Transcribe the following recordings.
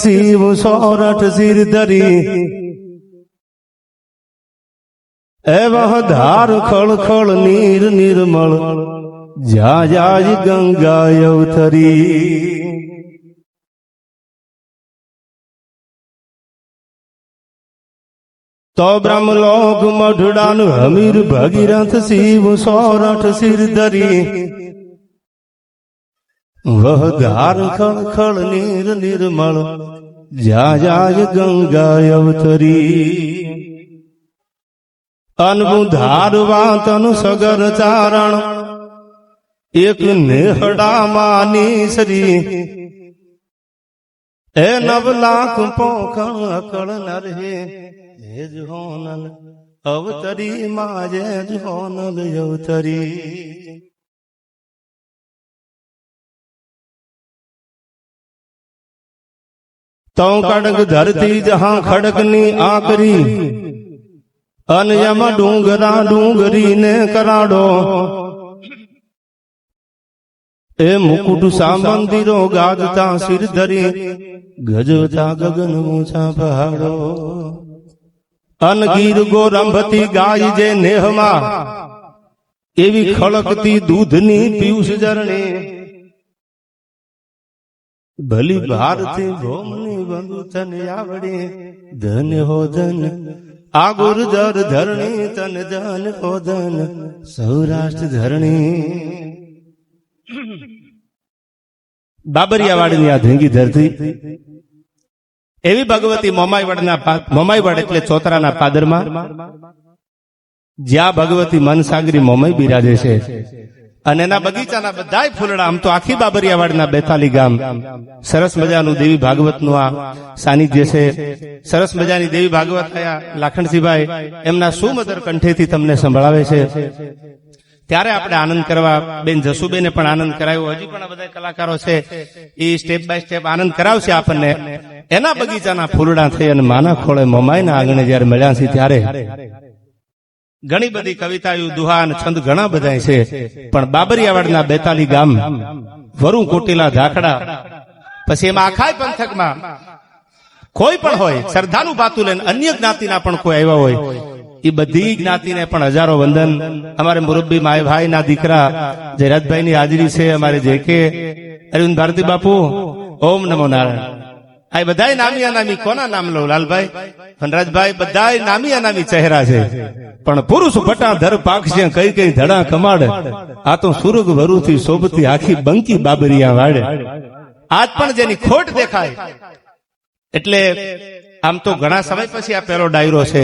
Shiv Sorath sir ધરી એવા ધાર ખળ ખળ નીર નિર્મળ જા જાય ગંગા અવતરી તો બ્રહ્મલોક મઢડાન હમીર ભગીરથ શિવ સોરઠ સિર ધરી વહ ધાર ખળ ખળ નીર નિર્મળ જા જાય ગંગા અવતરી અનબુધારવા તનુ સગર ચારણ એક નેહડામાની શ્રી એ નવ લાખ પોખણ અકળ નરહે હેજ હોનલ અવતરી માજે જ હોનલ અવતરી તો કડક ધરતી જહાં ખડકની આકરી અનયમ ડુંગરા ડુંગરી ને કરાડો એ મુકુટ સામંદિરો ગાજતા સિર ધરી ગજવતા ગગન ઊંચા પહાડો અનગીર ગોરંભતી ગાય જે નેહમાં એવી ખળકતી દૂધની પિયુષ જરણી ભલી ભારતી ભોમની બંધુ તન આવડે ધન હો ધન આ ગુર્જર ધરણી તન ધન હો ધન સૌરાષ્ટ્ર ધરણી બાબરિયાવાડની આ ધીંગી ધરતી એવી ભગવતી મોમાઈવાડ એટલે ચોતરાના પાદરમાં જ્યાં ભગવતી મનસાગરી મોમાઈ બિરાજે છે અને એના બગીચાના બધાય ફૂલડા આમ તો આખી બાબરિયાવાડના બેતાલી ગામ સરસ મજાનું દેવી ભાગવતનું આ સાનિધ્ય છે. સરસ મજાની દેવી ભાગવત થયા લાખણસિંહભાઈ એમના સુમધુર કંઠેથી તમને સંભળાવે છે. ત્યારે આપણે આનંદ કરવા બેન જસુબેને પણ આનંદ કરાવ્યો. હજી પણ બધા કલાકારો છે એ સ્ટેપ બાય સ્ટેપ આનંદ કરાવશે આપણને. એના બગીચાના ફૂલડા થઈ અને માના ખોળે મોમાઈના આંગણે જયારે મળ્યા છે ત્યારે ઘણી બધી કવિતાઓ દુહા અને છંદ ઘણા બધા છે. પણ બાબરિયાવાડના બેતાલી ગામ વરુ કોટેલા ધાકડા પછી એમાં આખા પંથકમાં કોઈ પણ હોય શ્રદ્ધાનું ભાતું લઈને અન્ય જ્ઞાતિના પણ કોઈ આવ્યા હોય એ બધી જ્ઞાતિને પણ હજારો વંદન. અમારે મુરબ્બી માયભાઈ ના દીકરા જયરાજભાઈ ની હાજરી છે. અમારે જે કે અરવિંદ ભારતી બાપુ ઓમ નમો નારાયણ. આ બધા નામી અનામી કોના નામ લો લાલભાઈ વનરાજભાઈ બધા નામી અનામી ચહેરા છે. પણ પુરુષ ભટા ધર પાકશે કઈ કઈ ધડા કમાડ આ તો સુરગ વરુથી શોભતી આખી બંકી બાબરિયા વાડે. આજ પણ જેની ખોટ દેખાય એટલે આમ તો ઘણા સમય પછી આ પહેલો ડાયરો છે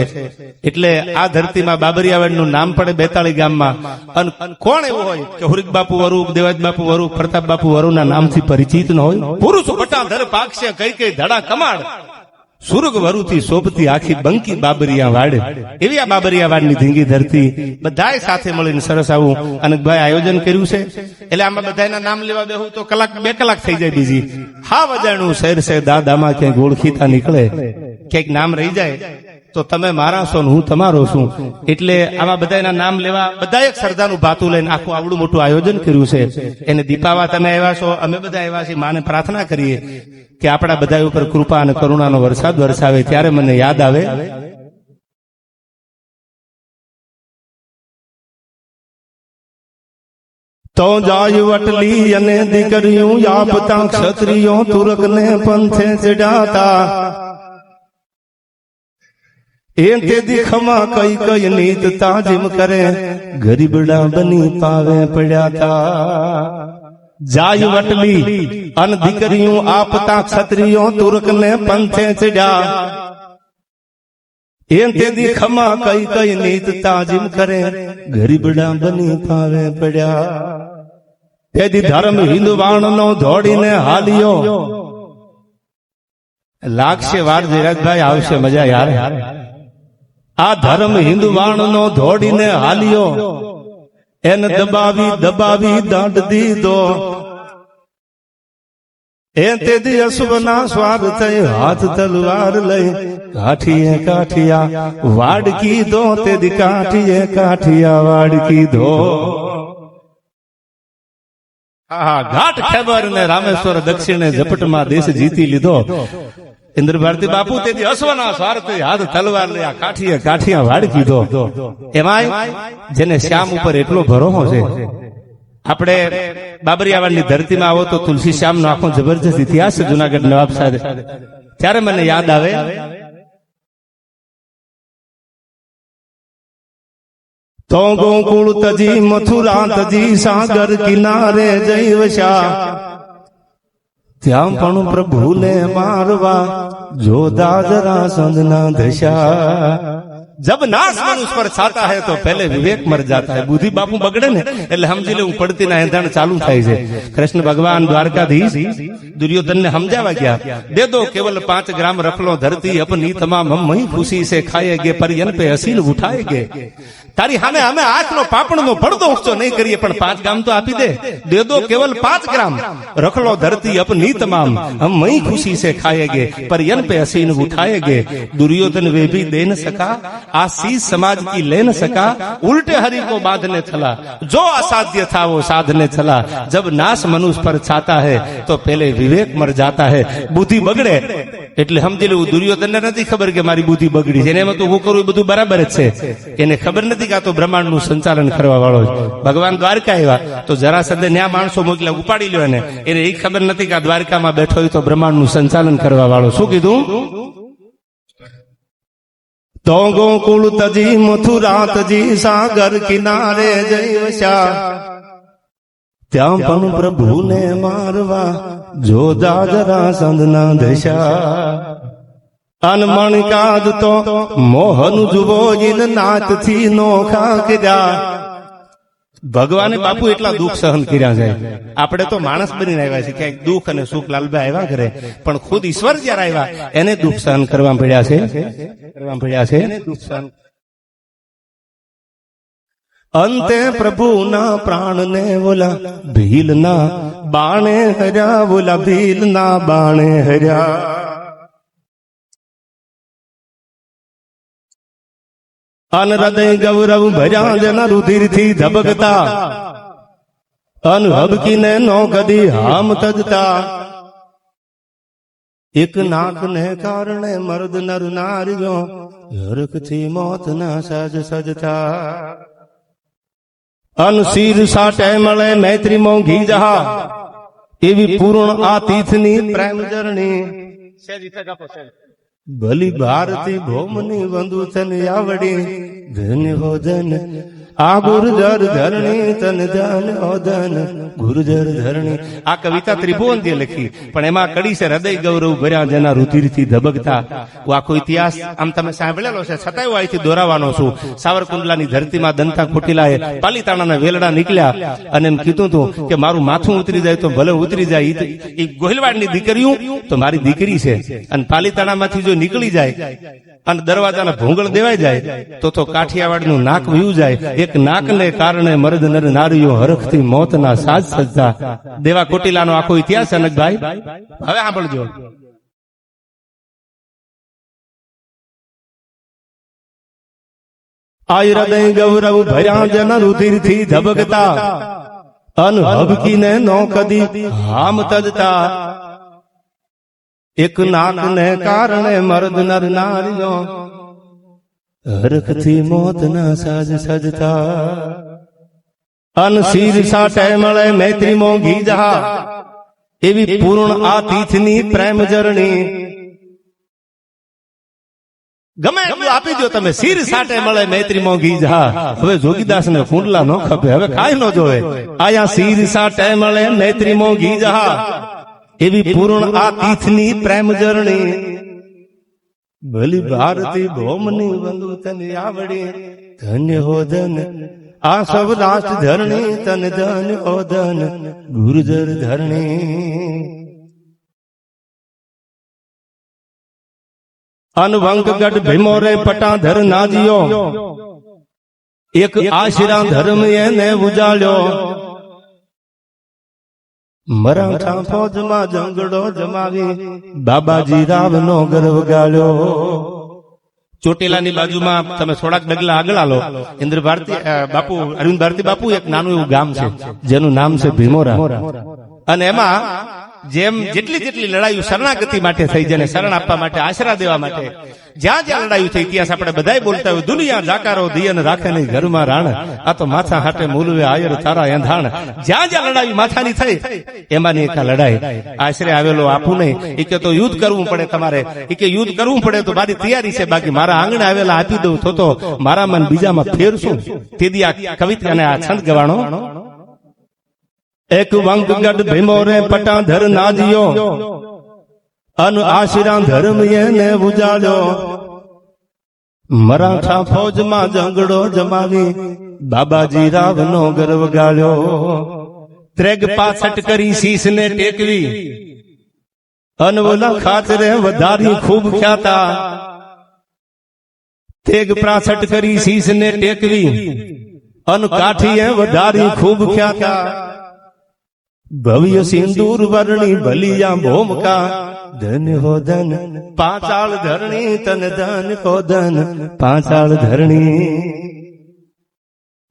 એટલે આ ધરતીમાં બાબરિયાવાડનું નામ પડે બેતાળી ગામમાં. અને કોણ એવું હોય કે હુરીક બાપુ વરુ દેવાજ બાપુ વરુ પ્રતાપ બાપુ વરુના નામથી પરિચિત ન હોય? પુરુષ ભટા ધર પાકશે કઈ કઈ ધડા કમાડ સુરગ વરુથી શોભતી આખી બંકી બાબરિયા વાડે. એવી આ બાબરિયાવાડની ધીંગી ધરતી બધાય સાથે મળીને સરસ આવું અનકભાઈ આયોજન કર્યું છે. એટલે આમાં બધાના નામ લેવા બેહું તો કલાક 2 કલાક થઈ જાય. બીજી હા વજાણું શેર છે દાદામાં ક્યાંક ઓળખીતા નીકળે ક્યાંક નામ રહી જાય તો તમે મારા છો ને હું તમારો છું. એટલે આમાં બધાના નામ લેવા બધા એક શ્રદ્ધાનું ભાતું લઈને આખું આવડું મોટું આયોજન કર્યું છે. એને દીપાવા તમે આવ્યા છો, અમે બધા આવ્યા છીએ. માને પ્રાર્થના કરીએ કે આપણા બધા ઉપર કૃપા અને કરુણાનો વરસાદ વરસાવે. ત્યારે મને યાદ આવે તો જાય વટલી અને દીકરીઓ આપતા ક્ષત્રિયો તુરક ને પંથે ચડાતા એ તે દીખમાં કઈ કઈ નીત તાજીમ કરે ગરીબડા બની પાવે પડ્યાતા. જાય વટલી અન દીકરીઓ આપતા ક્ષત્રિયો તુરક ને પંથે ચડ્યા એ તે દીખમાં કઈ કઈ નીત તાજીમ કરે ગરીબડા બની પાવે પડ્યા. તેથી ધર્મ હિંદવાણ નો દોડીને હાલ્યો. લાગશે વાર જયરાજભાઈ આવશે મજા યાર. આ ધર્મ હિંદવાણ નો દોડીને હાલ્યો એને દબાવી દબાવી દાંડ દીધો એ તેથી અશ્વના સ્વાર થઈ હાથ તલવાર લઈ કાઠીએ કાઠિયા વાડ કીધો તેથી કાઠીએ કાઠિયા વાડ કીધો. હા, ઘાટ ખેબર ને રામેશ્વર દક્ષિણે ઝપટમાં દેશ જીતી લીધો. ઇન્દ્ર ભારતી બાપુ તેથી અશ્વના સ્વાર્થે હાથ તલવાર લે આ કાઠિયા વાડ કીધો. એમાંય જેને શ્યામ ઉપર એટલો ભરોસો છે. આપણે બાબરિયાવાડની ધરતીમાં આવો તો તુલસી શ્યામનો આખો જબરજસ્ત ઇતિહાસ છે જુનાગઢ નવાબ સાહેબ. ત્યારે મને યાદ આવે તો ગોકુળ તજી મથુરા તજી સાગર કિનારે જઈ વસ્યા, ત્યાં પણ પ્રભુને મારવા જોધા જરા સંધના દશા. जब नाश मनुष्य पर छाता है तो पहले विवेक मर जाता है. बुद्धि बापू बगड़े ने એટલે સમજી લેવું પડતી ના એંધાણ ચાલુ થાય છે. કૃષ્ણ ભગવાન દ્વારકાધીશ दुर्योधन ने समझावा क्या, दे दो केवल 5 ग्राम रख लो धरती अपनी तमाम हम वही खुशी से खाएंगे पर यन पे असील उठाएंगे. तारी हमें हमें आंख नो पापड़ नो પડદો ઊંચો નહીં કરીએ પણ 5 ગ્રામ તો આપી દે दो केवल 5 ग्राम रख लो धरती अपनी तमाम हम वही खुशी से खाएंगे पर यन पे असील उठाएंगे. दुर्योधन वे भी दे न सका आशीष समाज की ले न सका, उल्टे हरि को बांधने चला जो असाध्य था वो साधने चला. जब नाश मनुष्य पर छाता है तो पहले विवेक मर जाता है. बुद्धि बगड़े એટલે સમજી લેવું દુર્યોધન ને નથી ખબર કે મારી બુદ્ધિ બગડી છે, એને તો હું કરું એ બધું બરાબર જ છે. એને ખબર નથી કે આ તો બ્રહ્માંડ નું સંચાલન કરવા વાળો છે. ભગવાન દ્વારકા આવ્યા તો જરાસંઘે ન્યા માણસો મોકલ્યા, ઉપાડી લ્યો એને એ ખબર નથી કે આ દ્વારકામાં બેઠો હોય તો બ્રહ્માંડ નું સંચાલન કરવા વાળો. શું કીધું? તો ગોકુળ તજી મથુરા તજી સાગર કિનારે જઈ વસ્યા, ત્યાં પણ પ્રભુને મારવા જોધા જરા સંધના દશા. અનમણ કાદ તો મોહન જુવો જીન નાત થી નોખા કર્યા. ભગવાને બાપુ એટલા દુઃખ સહન કર્યા છે. આપણે તો માણસ બનીને આવ્યા છે, ક્યાંક દુઃખ અને સુખ લાલભાઈ આવ્યા કરે, પણ ખુદ ઈશ્વર જયારે આવ્યા એને દુઃખ સહન કરવા પડ્યા છે. દુઃખ સહન અંતે પ્રભુના પ્રાણને બોલા ભીલના બાણે હર્યા, બોલા ભીલના બાણે હર્યા. અન હૃદય ગૌરવ ભર્યા જેના રુધિરથી ધબકતા, અન હબકીને નો કદી હામ તજતા. એક નાકને કારણે મર્દ નર નારીઓ હરખથી મોતના સજતા. અન શીર સાટે મળે મૈત્રી મોંઘી જહા, એવી પૂર્ણ આ તીર્થની પ્રેમ જરણી. ભલી ભારતી ભૌમની બંધુ તન આવડી, ધન્ય હો ધન આ ગુર્જર ધરણી, તન ધન હો ધન ગુર્જર ધરણી. આ કવિતા ત્રિભુવનથી લખી, પણ એમાં કડી છે હૃદય ગૌરવ ભર્યા જેના રુધિરથી ધબકતા. હું આખો ઇતિહાસ આમ તમે સાંભળેલો છે, છતાંય હું અહીંથી દોરાવાનો છું. સાવરકુંડલાની ધરતીમાં દંતા ખોટીલાએ પાલીતાણાના વેલડા નીકળ્યા અને એમ કીધું હતું કે મારું માથું ઉતરી જાય તો ભલે ઉતરી જાય, એ ગોહિલવાડની દીકરીઓ તો મારી દીકરી છે. અને પાલીતાણામાંથી જો નીકળી જાય અને દરવાજાના ભૂંગળ દેવાઈ જાય તો કાઠિયાવાડનું નાક વયું જાય. એક નાકને કારણે મર્દ નર નારીઓ હરખથી મોતના સાજ સજતા. દેવા કોટીલાનો આખો ઇતિહાસ અનકભાઈ હવે સાંભળજો. આ હૃદય ગૌરવ ભર્યા જન રુધિરથી ધબકતા, અન હબકીને નો કદી હામ તજતા. એક નાકને કારણે મર્દ નર નારીઓ હરખથી મોતના સાજ સજતા. અન શીર સાટે મળે મૈત્રી મોંઘી જહા, એવી પૂર્ણ આ તીર્થની પ્રેમ જરણી. ગમે એટલું આપી દો તમે, શીર સાટે મળે મૈત્રી મોંઘી જહા. હવે જોગીદાસ ને કુંડલા નો ખપે, હવે કાંઈ ન જોવે. આયા શીર સાટે મળે મૈત્રી મોંઘી જહા, એવી પૂર્ણ આ તીર્થની પ્રેમ જરણી. ભલી ભારતી ભૌમની બંધુ તને આવડી, ધન્ય હો ધન આ સૌરાષ્ટ્ર ધરણી, તન ધન્ય હો ધન ગુર્જર ધરણી. અનવંકગઢ ભીમોરે પટાધર નાજીઓ, એક આશરા ધર્મ એને ઉજાળ્યો. મરાઠા ફોજમાં જંગડો જમાવી બાબાજી રાવનો ગર્વ ગાળ્યો. ચોટીલાની બાજુમાં તમે થોડાક ડગલા આગળ આલો, ઇન્દ્ર ભારતી બાપુ, અરવિંદ ભારતી બાપુ એક નાનું એવું ગામ છે જેનું નામ છે ભીમોરા. અને એમાં જેટલી લડાઈઓ શરણાગતિ માટે થઈ, જેને શરણ આપવા માટે, આશરા દેવા માટે, જ્યાં જ્યાં લડાઈઓ થઈ, ઇતિહાસ આપણે બધાય બોલતા હોય, દુનિયા જાકારો દિયન રાખે નહીં ઘરમાં રાણ, આ તો માથા હાટે મૂલવે આયર તારા એંધાણ. જ્યાં જ્યાં લડાઈ માથાની થઈ એમાંની એક લડાઈ. આશરે આવેલો આપું નહીં, એ કે તો યુદ્ધ કરવું પડે તમારે, એ કે યુદ્ધ કરવું પડે તો મારી તૈયારી છે, બાકી મારા આંગણે આવેલા આપી દઉં તો મારા મન બીજામાં ફેરશું. તેદી આ કવિતા અને આ છંદ ગવાણો. એક વંકગઢ ભીમો રે પટાધર નાજ્યો, અન આશરા ધર્મ એને ઉજાડ્યો. મરાઠા ફૌજમાં જંગડો જમાવી, બાબાજી રાવનો ગર્વ ગાળ્યો. ત્રેગ પાછટ કરી શીશ ને ટેકવી, અનવલા ખાતરે વધારી ખૂબ ખ્યાતા. તેગ પાછટ કરી શીશ ને ટેકવી, અન કાઠીએ વધારી ખૂબ ખ્યાતા. ભવ્ય સિંદૂર વર્ણી ભલિયા ભોમકા, ધન હો ધન પાંચાળ ધરણી, તન ધન હો ધન પાંચાળ ધરણી.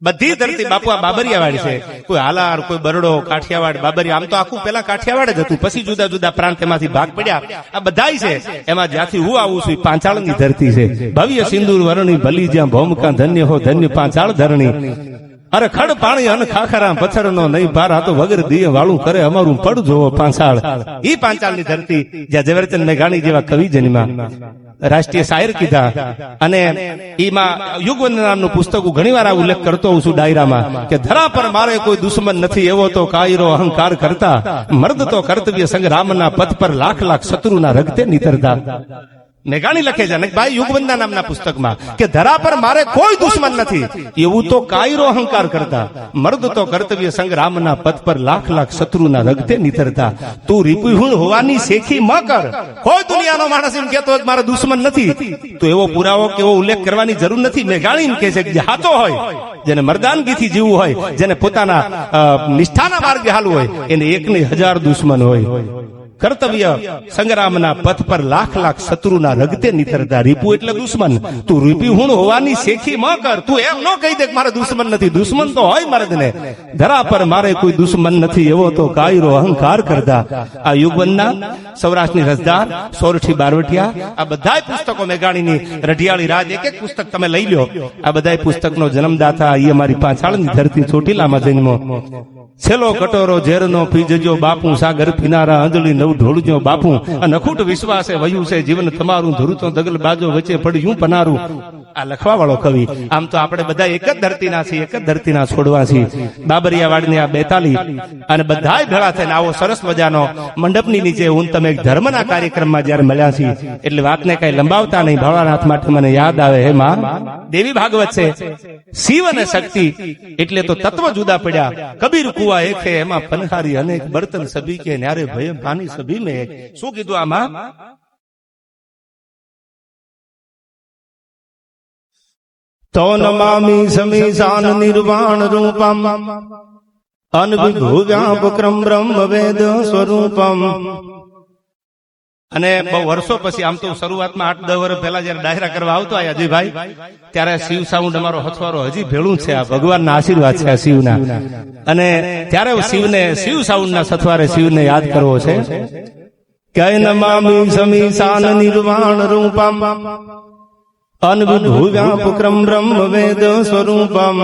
બધી ધરતી બાપુ આ બાબરિયાવાડ છે. કોઈ હાલાર, કોઈ બરડો, કાઠિયાવાડ, બાબરિયા, આમ તો આખું પેલા કાઠિયાવાડ જ હતું, પછી જુદા જુદા પ્રાંત એમાંથી ભાગ પડ્યા. આ બધાય છે, એમાં જ્યાંથી હું આવું છું પાંચાળની ધરતી છે. ભવ્ય સિંદૂર વર્ણી ભલી જ્યાં ભોમકા, ધન્ય હો ધન્ય પાંચાળ ધરણી. અરે ખડ પાણી અન ખાખરા પથ્થર નો નહીં ભાર, આ તો વગર દિયે વાળું કરે અમારું પડ જોવો પાંચાળ. ઈ પાંચાળની ધરતી જ્યાં ઝવેરચંદ મેઘાણી જેવા કવિ જન્મ્યા, રાષ્ટ્રીય શાયર કીધા. અને ઈમાં યુગવંદન નામનું પુસ્તક ઘણી વાર આ ઉલ્લેખ કરતો હોઉં છું ડાયરામાં, કે ધરા પર મારે કોઈ દુશ્મન નથી, એવો તો કાયરો અહંકાર કરતા. મર્દ તો કર્તવ્ય સંગ્રામના પથ પર લાખ લાખ શત્રુના રગતે નીતરતા. મેઘાણી લખે છે ભાઈ યુગવંદના નામના પુસ્તકમાં કે ધરા પર મારે કોઈ દુશ્મન નથી, એવું તો કાયરો અહંકાર કરતા. મર્દ તો કર્તવ્ય સંગ્રામના પથ પર લાખ લાખ શત્રુના રગતે નીતરતા. તું રીપુહુણ હોવાની શેખી ન કર. કોઈ દુનિયાનો માણસ એમ કહેતો હોય મારો દુશ્મન નથી, તો એવો પુરાવો કે એવો ઉલ્લેખ કરવાની જરૂર નથી. મેઘાણી એમ કહે છે કે જે હાચો હોય, જેને મર્દાનગીથી જીવવું હોય, જેને પોતાના નિષ્ઠાના માર્ગે હાલવું હોય, એને એક ને 1000 દુશ્મન હોય. કર્તવ્ય સંગ્રામના પથ પર લાખ લાખ શત્રુના રગતે નીતરતા. રીપુ એટલે દુશ્મન. તું રીપુહુણ હોવાની શેખી ન કર. તું એમ ન કહી દે કે મારે દુશ્મન નથી. દુશ્મન તો હોય મર્દને. ધરા પર મારે કોઈ દુશ્મન નથી, એવો તો કાયરો અહંકાર કરતા. આ યુગવંદના, સૌરાષ્ટ્રની રસદાર, સોરઠી બારવટિયા, આ બધા પુસ્તકો મેઘાણીની, રઢિયાળી રાજ, એક એક પુસ્તક તમે લઈ લો. આ બધા પુસ્તકનો જન્મદાતા એ અમારી પાંચાળની ધરતી ચોટીલામાં જન્મો. છેલ્લો કટોરો ઝેરનો પી જજો બાપુ, સાગર પીનારા અંજળી નવ ઢોળજો બાપુ. અને અખૂટ વિશ્વાસે વયું છે જીવન તમારું, ધરુતો દગલ બાજો વચ્ચે પડ્યું પનારું. આ લખવા વાળો કવિ. આમ તો આપણે બધા એક જ ધરતીના છીએ, એક જ ધરતીના છોડવા છીએ. બાબરિયાવાડની આ 42 અને બધાય ભેળા થઈને આવો સરસ મજાનો મંડપની નીચે હું તમે એક ધર્મના કાર્યક્રમમાં જયારે મળ્યા છીએ, એટલે વાતને કઈ લંબાવતા નહીં. ભોળાનાથ માટે મને યાદ આવે, હે માં દેવી ભાગવત છે, શિવ અને શક્તિ એટલે તો તત્વ જુદા પડ્યા. કબીર કુવા એક હે, એમાં પનખારી અનેક, બર્તન સભી કે ન્યારે ભય પાણી સભી મેં એક. શું કીધું આમાં? તો નમામિ સમીશાન નિર્વાણ રૂપમ, અનવિભુવ્યાપક્રમ બ્રહ્મ વેદ સ્વરૂપમ. અને બહુ વર્ષો પછી, આમ તો શરૂઆતમાં 8-10 વર્ષ પહેલા જયારે ડાયરા કરવા આવતો આ અજયભાઈ, ત્યારે શિવ સાઉન્ડ અમારો હથવારો હજી ભેળું છે. આ ભગવાનના આશીર્વાદ છે આ શિવના. અને ત્યારે શિવ સાઉન્ડના સથવારે શિવને યાદ કરવો છે. કય નમામિ સમીશાન નિર્વાણ રૂપમ, અનવિભુવ્યાપક્રમ બ્રહ્મ વેદ સ્વરૂપમ.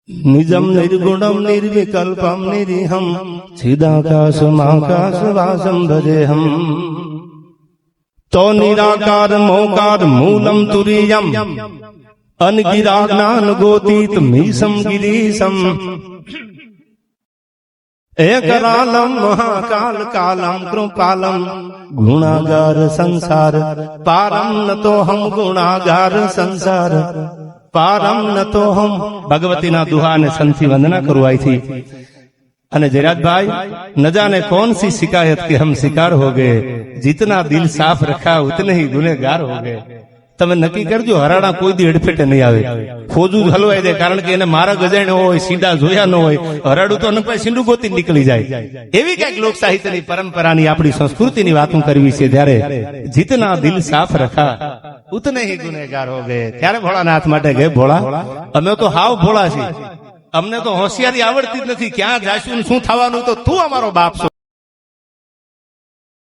નિજમ નિર્ગુણમ નિર્વિકલ્પમ નિરીહમ, ચિદાકાશમાકાશ વાસમ ભજેહમ. તો નિરાકાર મોકાર મૂલમ તુરીયમ, અનગિરા જ્ઞાન ગોતીત મીસમ ગિરીશમ. એકરાલમ મહાકાલ કાલમ કૃપાલમ, ગુણાગાર સંસાર પારમ નતો હમ. ગુણાગાર સંસાર પારમ નતો હમ. ભગવતીના દુહા અને સંથી વંદના કરું આઈથી. અને જયરાજભાઈ, ન જાને कौन सी शिकायत के हम शिकार हो गए, जितना दिल साफ रखा उतने ही गुनहगार हो गए. તમે નક્કી કરજો હરાડા કોઈ દી હેડફેટે નહીં આવે. ફોજું જ હલવાઈ દે, કારણ કે એને મારા ગજાણ્યો હોય, સીધા જોયા ન હોય, હરાડું તો ન પછી સીંડું ગોતી નીકળી જાય. એવી કઈક લોક સાહિત્યની પરંપરાની આપણી સંસ્કૃતિની વાતો કરવી છે. જ્યારે જીતના દિલ સાફ રખા ઉતને હી ગુનેગાર હો ગયે, ત્યારે ભોળાનાથ માટે ગયે ભોળા અમે તો હાવ ભોળા છીએ, અમને તો હોશિયારી આવડતી જ નથી, ક્યાં જાશું ને શું થવાનું, તો તું અમારો બાપ છો.